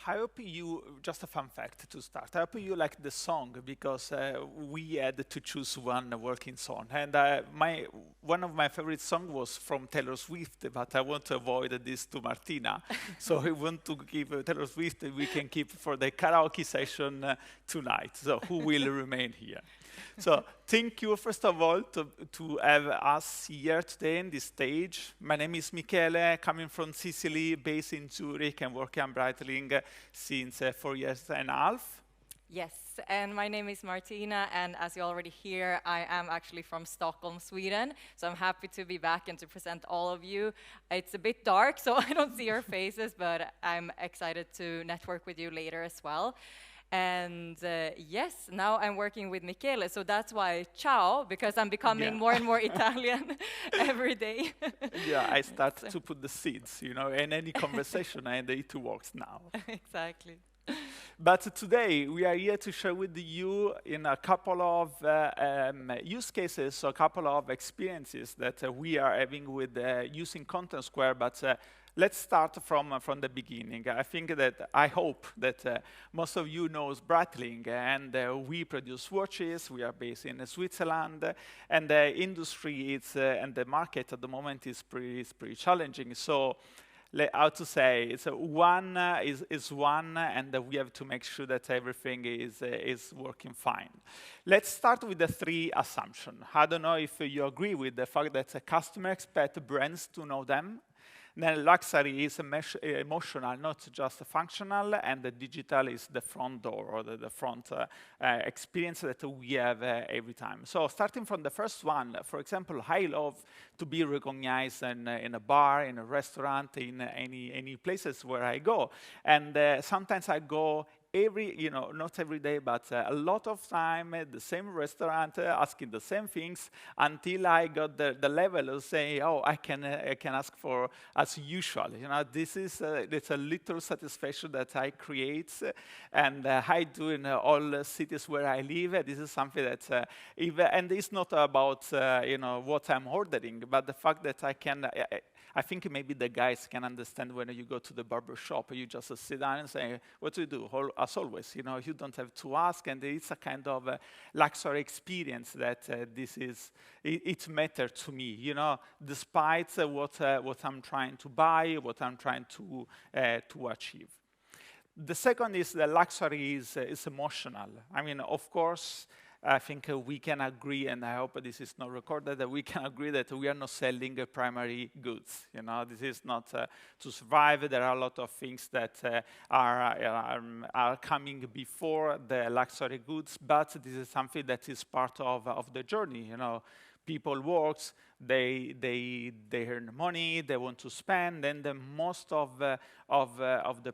I hope you, just a fun fact to start, I hope you like the song because we had to choose one working song. And one of my favorite songs was from Taylor Swift, but I want to avoid this to Martina. So I want to give Taylor Swift, we can keep for the karaoke session tonight. So who will remain here? So thank you, first of all, to have us here today on this stage. My name is Michele, coming from Sicily, based in Zurich, and working on Breitling since 4 years and a half. Yes, and my name is Martina, and as you already hear, I am actually from Stockholm, Sweden. So I'm happy to be back and to present all of you. It's a bit dark, so I don't see your faces, but I'm excited to network with you later as well. And yes, now I'm working with Michele, so that's why ciao, because I'm becoming more and more Italian every day. Yeah, I start to put the seeds, in any conversation, and it works now. Exactly. But today we are here to share with you in a couple of use cases, so a couple of experiences that we are having with using Contentsquare. But let's start from the beginning. I hope that most of you knows Breitling, and we produce watches. We are based in Switzerland, and the industry and the market at the moment is pretty challenging. So how to say, it's one is one, and we have to make sure that everything is working fine. Let's start with the three assumptions. I don't know if you agree with the fact that a customer expects brands to know them. Then luxury is emotional, not just functional, and the digital is the front door or the front experience that we have every time. So starting from the first one, for example, I love to be recognized in a bar, in a restaurant, in any places where I go. And sometimes I go not every day, but a lot of time at the same restaurant, asking the same things until I got the level of saying, oh, I can ask for as usual. This is it's a little satisfaction that I create, and I do in all cities where I live. This is something that, and it's not about what I'm ordering, but the fact that I can. I think maybe the guys can understand when you go to the barber shop, you just sit down and say, what do you do? As always, you don't have to ask, and it's a kind of luxury experience that it matters to me, despite what I'm trying to buy, what I'm trying to achieve. The second is the luxury is emotional. I mean, of course, I think we can agree, and I hope this is not recorded, that we can agree that we are not selling primary goods. This is not to survive. There are a lot of things that are coming before the luxury goods, but this is something that is part of the journey. People work, they earn money, they want to spend, and the most of the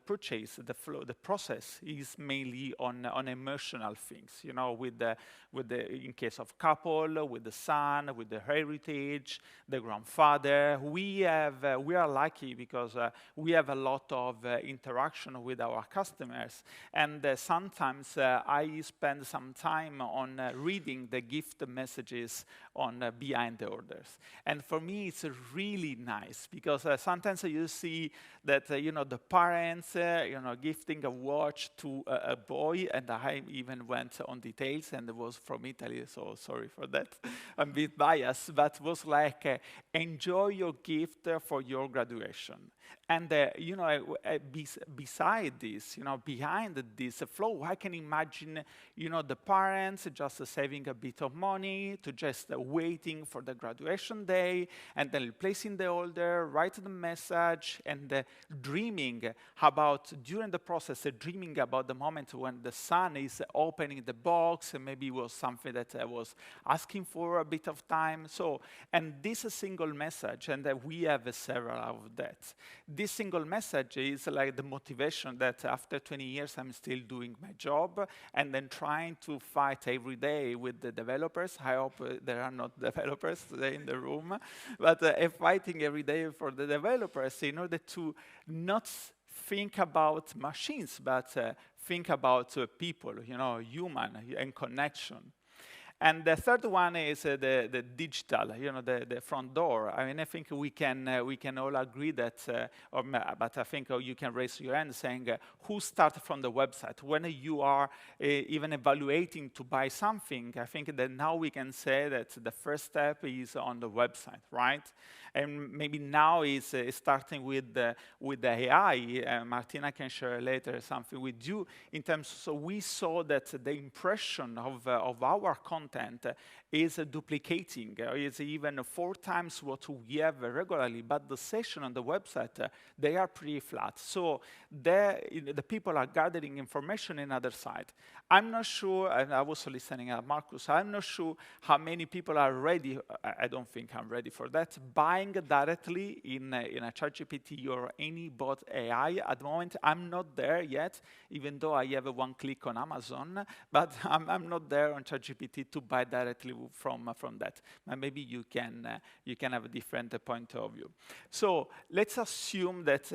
purchase, the process is mainly on emotional things. In case of couple, with the son, with the heritage, the grandfather. We are lucky because we have a lot of interaction with our customers, and sometimes I spend some time on reading the gift messages on behind the orders. And for me, it's really nice because sometimes you see that, the parents, gifting a watch to a boy, and I even went on details, and it was from Italy, so sorry for that. I'm a bit biased, but was like, enjoy your gift for your graduation. And, beside this, behind this flow, I can imagine, the parents just saving a bit of money to just waiting for the graduation day, and then placing the order, writing the message, and dreaming about, during the process, dreaming about the moment when the son is opening the box, and maybe it was something that I was asking for a bit of time. So, and this is a single message, and we have several of that. This single message is like the motivation that after 20 years I'm still doing my job, and then trying to fight every day with the developers. I hope there are not developers today in the room, but fighting every day for the developers in order to not think about machines, but think about people, human and connection. And the third one is the digital, the front door. I mean, I think we can all agree that, but I think you can raise your hand saying, who started from the website? When you are even evaluating to buy something, I think that now we can say that the first step is on the website, right? And maybe now is starting with the AI. Martina can share later something with you in terms. So we saw that the impression of our content is duplicating. It's even 4 times what we have regularly, but the session on the website they are pretty flat. So the people are gathering information in other side. I'm not sure, and I was listening at Marcus, I'm not sure how many people are ready, I don't think I'm ready for that, buying directly in a ChatGPT or any bot AI. At the moment, I'm not there yet, even though I have one click on Amazon, but I'm not there on ChatGPT to buy directly from that. But maybe you can have a different point of view. So let's assume that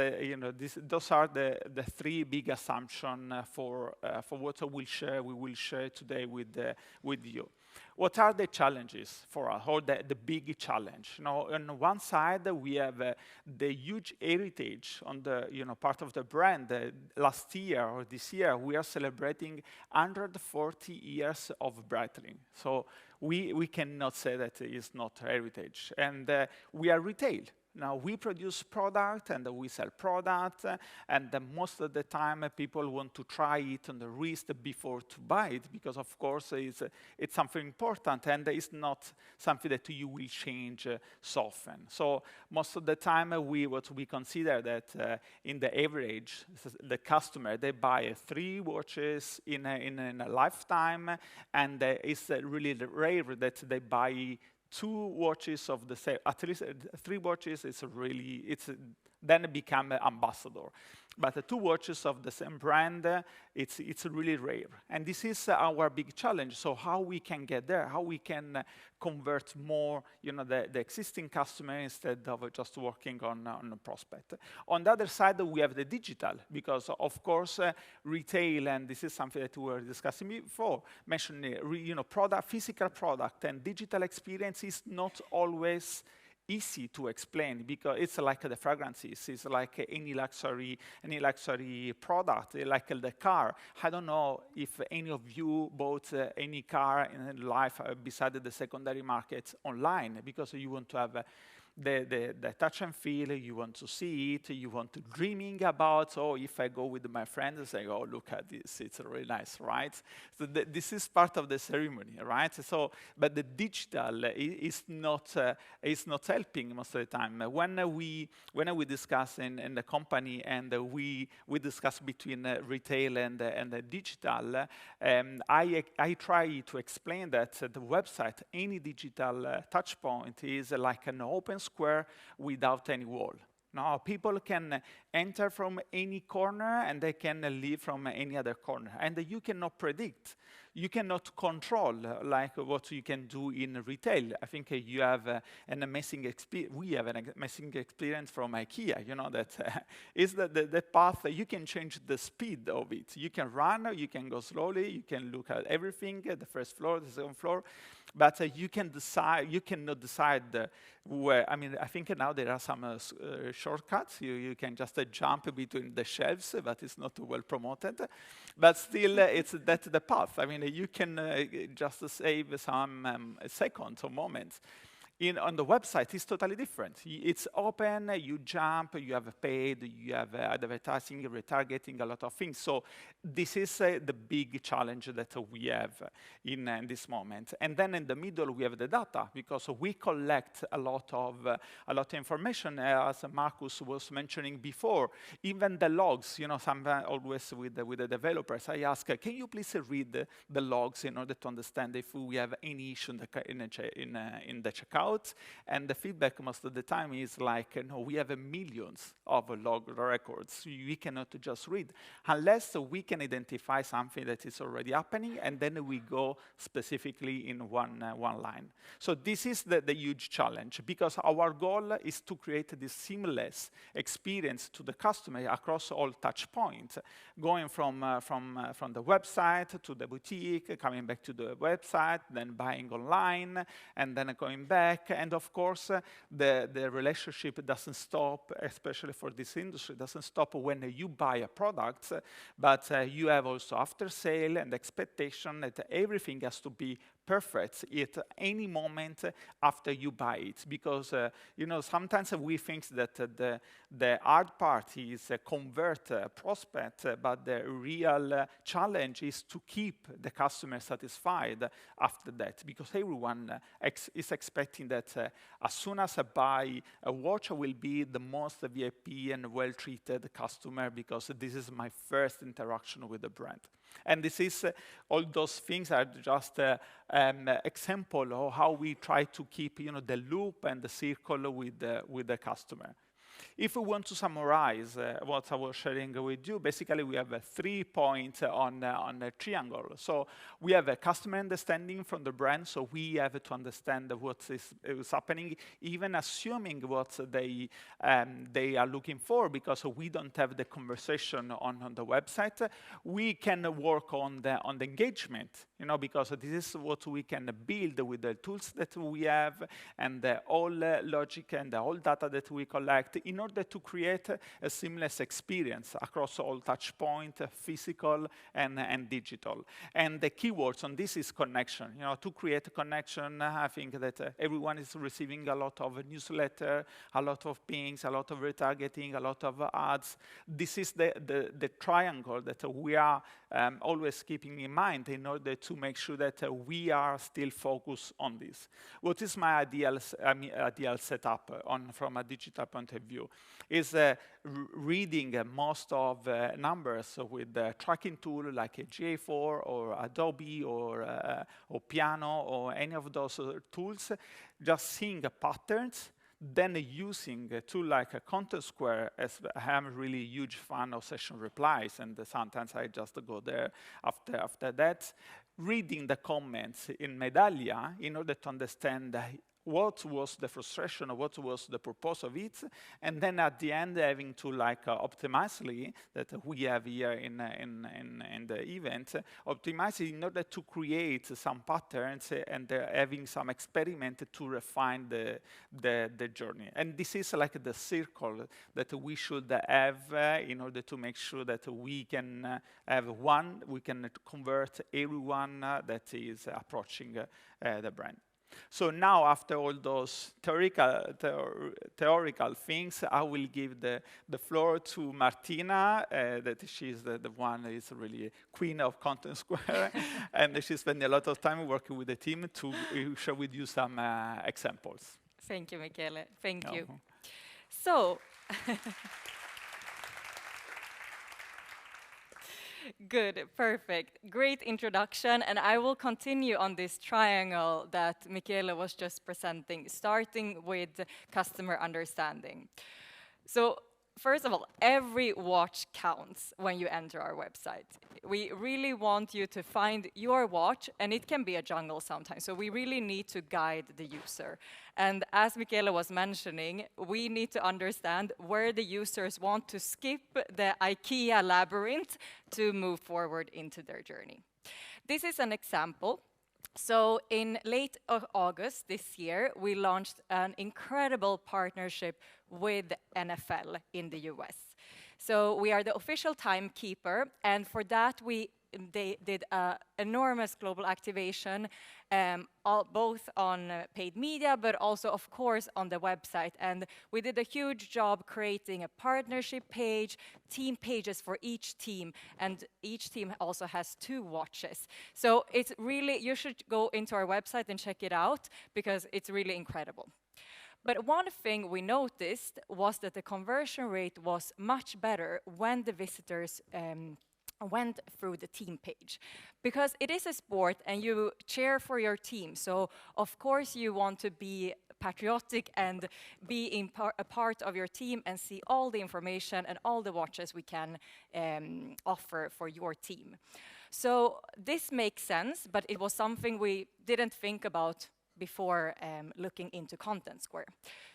those are the 3 big assumptions for what we will share today with you. What are the challenges for us, or the big challenge? On one side, we have the huge heritage on the part of the brand. Last year or this year, we are celebrating 140 years of Breitling. So we cannot say that it is not heritage. And we are retail. Now, we produce product and we sell product, and most of the time people want to try it on the wrist before to buy it, because of course it's something important and it's not something that you will change so often. So most of the time what we consider that in the average, the customer, they buy 3 watches in a lifetime, and it's really rare that they buy 2 watches of the same, at least 3 watches, then become an ambassador. But the 2 watches of the same brand, it's really rare. And this is our big challenge. So how we can get there, how we can convert more, the existing customer instead of just working on a prospect. On the other side, we have the digital, because of course, retail, and this is something that we were discussing before, mentioning, physical product and digital experience is not always easy to explain, because it's like the fragrances, it's like any luxury product, like the car. I don't know if any of you bought any car in life beside the secondary markets online, because you want to have the touch and feel, you want to see it, you want to dreaming about, oh, if I go with my friends and say, oh, look at this, it's really nice, right? So this is part of the ceremony, right? So, but the digital is not helping most of the time. When we discuss in the company and we discuss between retail and the digital, I try to explain that the website, any digital touch point is like an open square without any wall. Now, people can enter from any corner and they can leave from any other corner. And you cannot predict. You cannot control like what you can do in retail. I think you have an amazing experience. We have an amazing experience from IKEA. That is the path. You can change the speed of it. You can run, you can go slowly, you can look at everything, the first floor, the second floor. But you cannot decide where. I mean, I think now there are some shortcuts. You can just jump between the shelves, but it's not well promoted. But still, it's the path. I mean, you can just save some seconds or moments. On the website, it's totally different. It's open, you jump, you have paid, you have advertising, retargeting, a lot of things. So this is the big challenge that we have in this moment. And then in the middle, we have the data, because we collect a lot of information, as Marcus was mentioning before. Even the logs, sometimes always with the developers, I ask, can you please read the logs in order to understand if we have any issue in the checkout? out, and the feedback most of the time is like, no, we have millions of log records. We cannot just read, unless we can identify something that is already happening, and then we go specifically in one line. So this is the huge challenge, because our goal is to create this seamless experience to the customer across all touch points, going from the website to the boutique, coming back to the website, then buying online, and then going back. And of course, the relationship doesn't stop, especially for this industry, doesn't stop when you buy a product, but you have also after sale and expectation that everything has to be perfect at any moment after you buy it, because sometimes we think that the hard part is convert a prospect, but the real challenge is to keep the customer satisfied after that, because everyone is expecting that as soon as I buy a watch, I will be the most VIP and well-treated customer, because this is my first interaction with the brand. And this is all those things are just example of how we try to keep the loop and the circle with the customer. If we want to summarize what I was sharing with you, basically we have 3 points on a triangle. So we have a customer understanding from the brand, so we have to understand what is happening, even assuming what they are looking for, because we don't have the conversation on the website. We can work on the engagement, because this is what we can build with the tools that we have and the all logic and the all data that we collect, in order to create a seamless experience across all touch points, physical and digital. And the keywords on this is connection. To create a connection, I think that everyone is receiving a lot of newsletter, a lot of pings, a lot of retargeting, a lot of ads. This is the triangle that we are always keeping in mind in order to make sure that we are still focused on this. What is my ideal setup from a digital point of view? Is reading most of numbers with a tracking tool like a GA4 or Adobe or Piano or any of those tools, just seeing patterns, then using a tool like a Contentsquare, as I am a really huge fan of session replies, and sometimes I just go there after that, reading the comments in Medallia in order to understand what was the frustration, or what was the purpose of it, and then at the end having to optimizely that we have here in the event, optimize it in order to create some patterns and having some experiment to refine the journey. And this is like the circle that we should have in order to make sure that we can we can convert everyone that is approaching the brand. So now, after all those theoretical things, I will give the floor to Martina, that she's the one that is really queen of Contentsquare, and she's spending a lot of time working with the team to share with you some examples. Thank you, Michele. Thank you. So, good, perfect. Great introduction, and I will continue on this triangle that Michele was just presenting, starting with customer understanding. So, first of all, every watch counts when you enter our website. We really want you to find your watch, and it can be a jungle sometimes, so we really need to guide the user. And as Michele was mentioning, we need to understand where the users want to skip the IKEA labyrinth to move forward into their journey. This is an example. So in late August this year, we launched an incredible partnership with NFL in the US. So we are the official timekeeper, and for that they did an enormous global activation, both on paid media, but also, of course, on the website. And we did a huge job creating a partnership page, team pages for each team, and each team also has 2 watches. So it's really, you should go into our website and check it out, because it's really incredible. But one thing we noticed was that the conversion rate was much better when the visitors went through the team page, because it is a sport and you cheer for your team. So of course you want to be patriotic and be a part of your team and see all the information and all the watches we can offer for your team. So this makes sense, but it was something we didn't think about before looking into Contentsquare.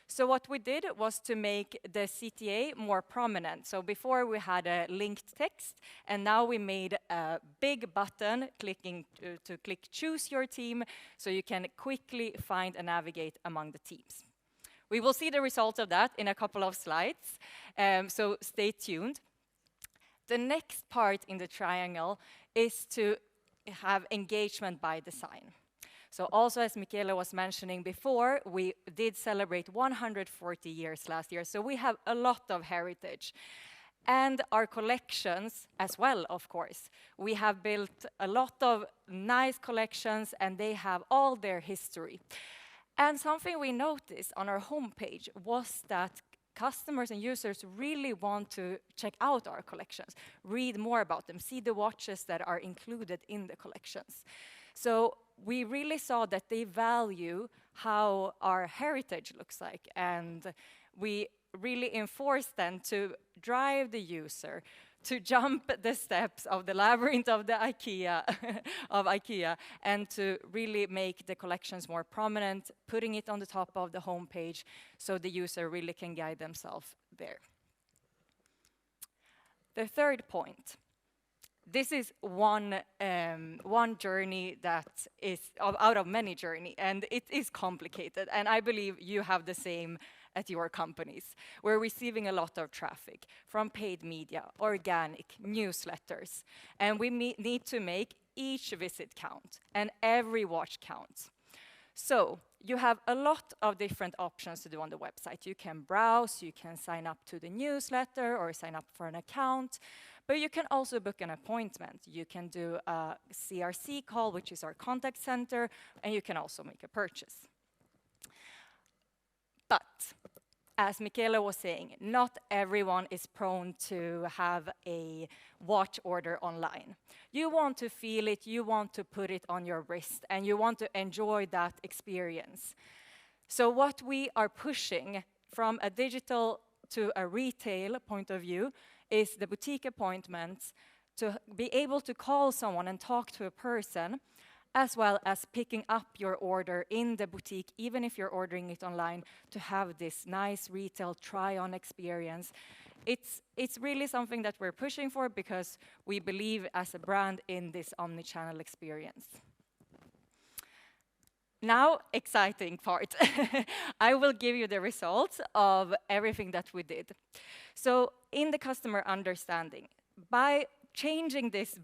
So what we did was to make the CTA more prominent. So before we had a linked text, and now we made a big button clicking to click choose your team, so you can quickly find and navigate among the teams. We will see the results of that in a couple of slides, so stay tuned. The next part in the triangle is to have engagement by design. So also, as Michele was mentioning before, we did celebrate 140 years last year, so we have a lot of heritage. And our collections as well, of course. We have built a lot of nice collections, and they have all their history. And something we noticed on our homepage was that customers and users really want to check out our collections, read more about them, see the watches that are included in the collections. So we really saw that they value how our heritage looks like, and we really enforce them to drive the user to jump the steps of the labyrinth of the IKEA, and to really make the collections more prominent, putting it on the top of the homepage so the user really can guide themselves there. The third point. This is one journey that is out of many journeys, and it is complicated, and I believe you have the same at your companies. We're receiving a lot of traffic from paid media, organic, newsletters, and we need to make each visit count and every watch count. So you have a lot of different options to do on the website. You can browse, you can sign up to the newsletter or sign up for an account, but you can also book an appointment. You can do a CRC call, which is our contact center, and you can also make a purchase. But as Michele was saying, not everyone is prone to have a watch order online. You want to feel it, you want to put it on your wrist, and you want to enjoy that experience. So what we are pushing from a digital to a retail point of view is the boutique appointments, to be able to call someone and talk to a person, as well as picking up your order in the boutique, even if you're ordering it online, to have this nice retail try-on experience. It's really something that we're pushing for because we believe as a brand in this omnichannel experience. Now, exciting part. I will give you the results of everything that we did. So in the customer understanding, by changing this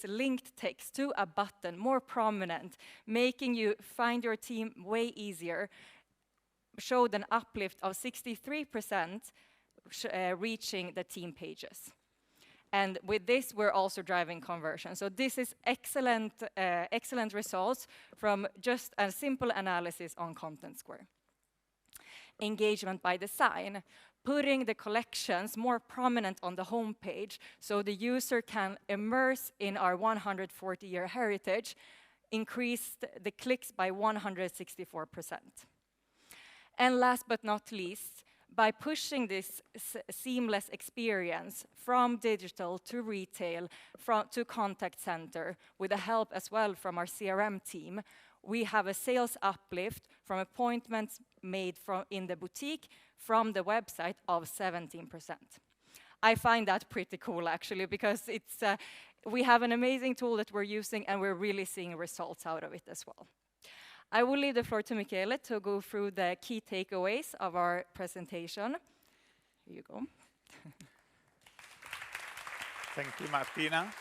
linked text to a button, more prominent, making you find your team way easier, showed an uplift of 63% reaching the team pages. And with this, we're also driving conversion. So this is excellent results from just a simple analysis on Contentsquare. Engagement by design, putting the collections more prominent on the homepage so the user can immerse in our 140-year heritage, increased the clicks by 164%. And last but not least, by pushing this seamless experience from digital to retail, to contact center, with the help as well from our CRM team, we have a sales uplift from appointments made in the boutique from the website of 17%. I find that pretty cool, actually, because we have an amazing tool that we're using, and we're really seeing results out of it as well. I will leave the floor to Michele to go through the key takeaways of our presentation. Here you go. Thank you, Martina.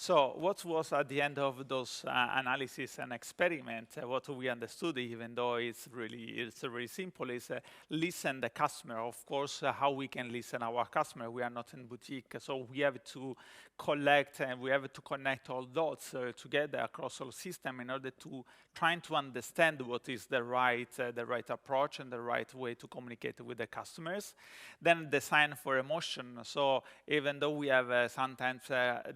So what was at the end of those analysis and experiments, what we understood, even though it's really simple, is listen the customer. Of course, how we can listen our customer. We are not in boutique, so we have to collect and we have to connect all dots together across all system in order to trying to understand what is the right approach and the right way to communicate with the customers. Then design for emotion. So even though we have sometimes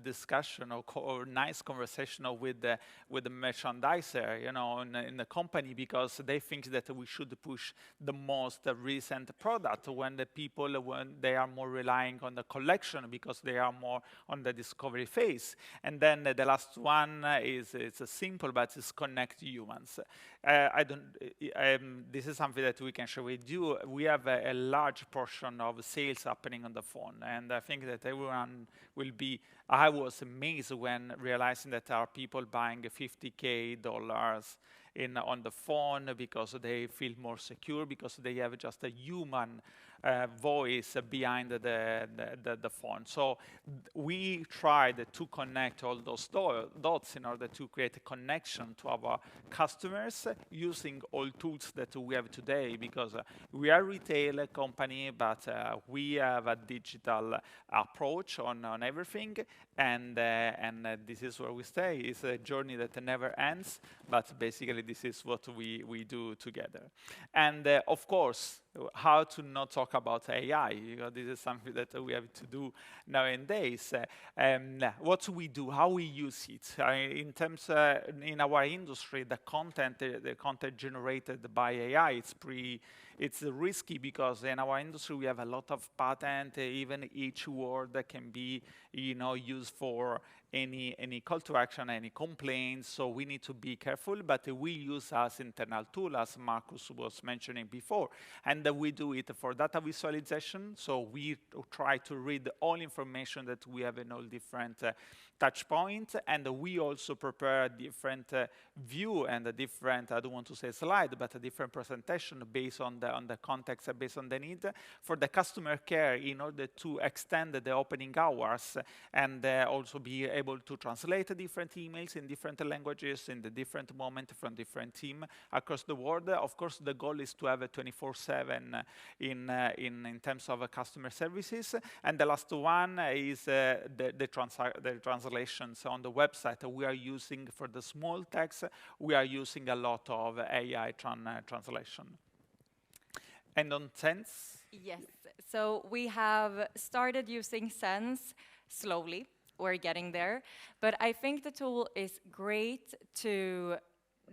discussion or nice conversation with the merchandiser, you know, in the company, because they think that we should push the most recent product when they are more relying on the collection because they are more on the discovery phase. And then the last one is it's simple, but it's connect humans. This is something that we can share with you. We have a large portion of sales happening on the phone, and I think that everyone will be. I was amazed when realizing that there are people buying $50K on the phone because they feel more secure, because they have just a human voice behind the phone. So we tried to connect all those dots in order to create a connection to our customers using all tools that we have today, because we are a retail company, but we have a digital approach on everything, and this is where we stay. It's a journey that never ends, but basically this is what we do together. And of course, how to not talk about AI, because this is something that we have to do nowadays. What we do, how we use it. In terms, in our industry, the content generated by AI, it's risky, because in our industry we have a lot of patent. Even each word that can be, used for any call to action, any complaints. So we need to be careful, but we use as internal tool, as Marcus was mentioning before, and we do it for data visualization. So we try to read all information that we have in all different touch points, and we also prepare a different view and a different, I don't want to say slide, but a different presentation based on the context, based on the need for the customer care, in order to extend the opening hours and also be able to translate different emails in different languages in the different moment from different team across the world. Of course, the goal is to have a 24/7 in terms of customer services. And the last one is the translations on the website. We are using, for the small text, we are using a lot of AI translation. And on Sense? Yes, so we have started using Sense slowly. We're getting there, but I think the tool is great to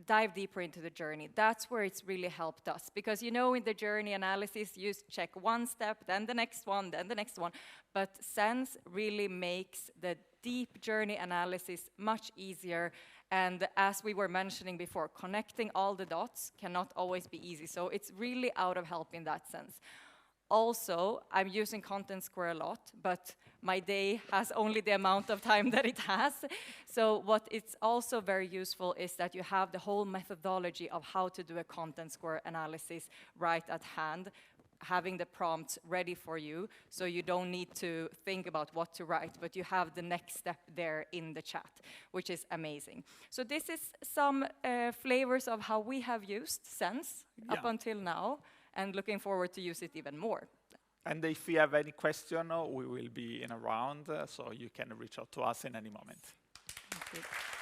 dive deeper into the journey. That's where it's really helped us, because in the journey analysis, you check one step, then the next one, then the next one, but Sense really makes the deep journey analysis much easier. And as we were mentioning before, connecting all the dots cannot always be easy, so it's really out of help in that sense. Also, I'm using Contentsquare a lot, but my day has only the amount of time that it has. So what it's also very useful is that you have the whole methodology of how to do a Contentsquare analysis right at hand, having the prompts ready for you, so you don't need to think about what to write, but you have the next step there in the chat, which is amazing. So this is some flavors of how we have used Sense up until now, and looking forward to use it even more. And if you have any question, we will be in around, so you can reach out to us in any moment. Thank you.